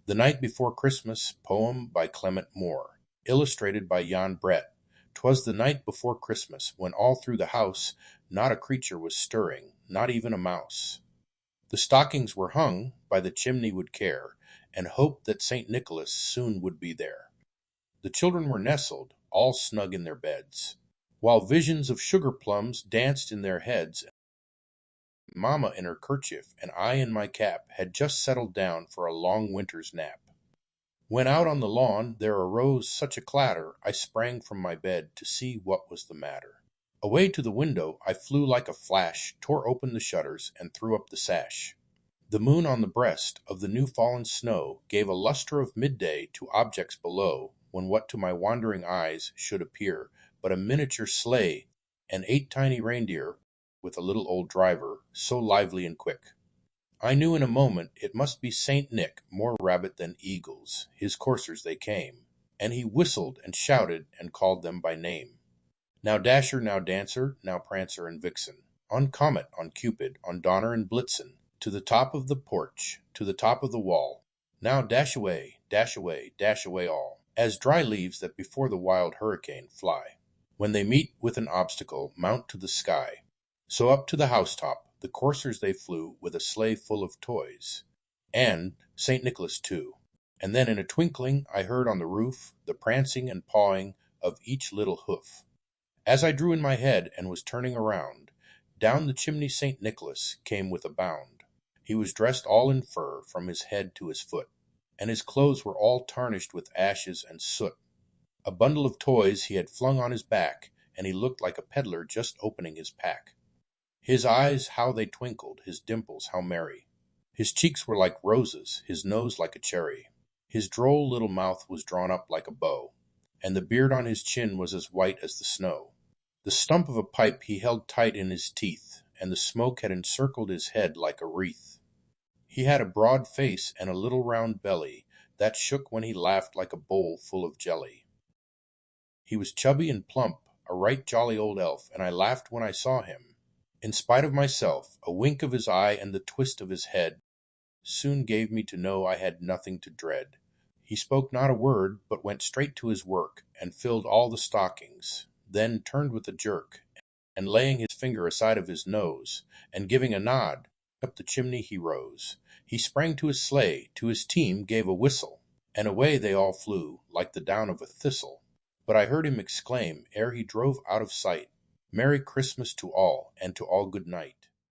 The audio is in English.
The Night Before Christmas, poem by Clement Moore, illustrated by Jan Brett. 'Twas the night before Christmas, when all through the house not a creature was stirring, not even a mouse. The stockings were hung, by the chimney would care, and hoped that St. Nicholas soon would be there. The children were nestled, all snug in their beds, while visions of sugar plums danced in their heads. Mamma in her kerchief, and I in my cap, had just settled down for a long winter's nap. When out on the lawn there arose such a clatter, I sprang from my bed to see what was the matter. Away to the window I flew like a flash, tore open the shutters, and threw up the sash. The moon on the breast of the new fallen snow gave a lustre of midday to objects below, when what to my wondering eyes should appear but a miniature sleigh and 8 tiny reindeer with a little old driver, so lively and quick. I knew in a moment it must be Saint Nick, more rabbit than eagles, his coursers they came, and he whistled and shouted and called them by name. Now Dasher, now Dancer, now Prancer and Vixen, on Comet, on Cupid, on Donner and Blitzen, to the top of the porch, to the top of the wall. Now dash away, dash away, dash away all, as dry leaves that before the wild hurricane fly. When they meet with an obstacle, mount to the sky. So up to the housetop the coursers they flew with a sleigh full of toys, and St. Nicholas too. And then in a twinkling I heard on the roof the prancing and pawing of each little hoof. As I drew in my head and was turning around, down the chimney St. Nicholas came with a bound. He was dressed all in fur from his head to his foot, and his clothes were all tarnished with ashes and soot. A bundle of toys he had flung on his back, and he looked like a peddler just opening his pack. His eyes how they twinkled, his dimples how merry. His cheeks were like roses, his nose like a cherry. His droll little mouth was drawn up like a bow, and the beard on his chin was as white as the snow. The stump of a pipe he held tight in his teeth, and the smoke had encircled his head like a wreath. He had a broad face and a little round belly that shook when he laughed like a bowl full of jelly. He was chubby and plump, a right jolly old elf, and I laughed when I saw him. In spite of myself, a wink of his eye and the twist of his head soon gave me to know I had nothing to dread. He spoke not a word, but went straight to his work, and filled all the stockings, then turned with a jerk, and laying his finger aside of his nose, and giving a nod, up the chimney he rose. He sprang to his sleigh, to his team gave a whistle, and away they all flew, like the down of a thistle. But I heard him exclaim, ere he drove out of sight, Merry Christmas to all, and to all good night.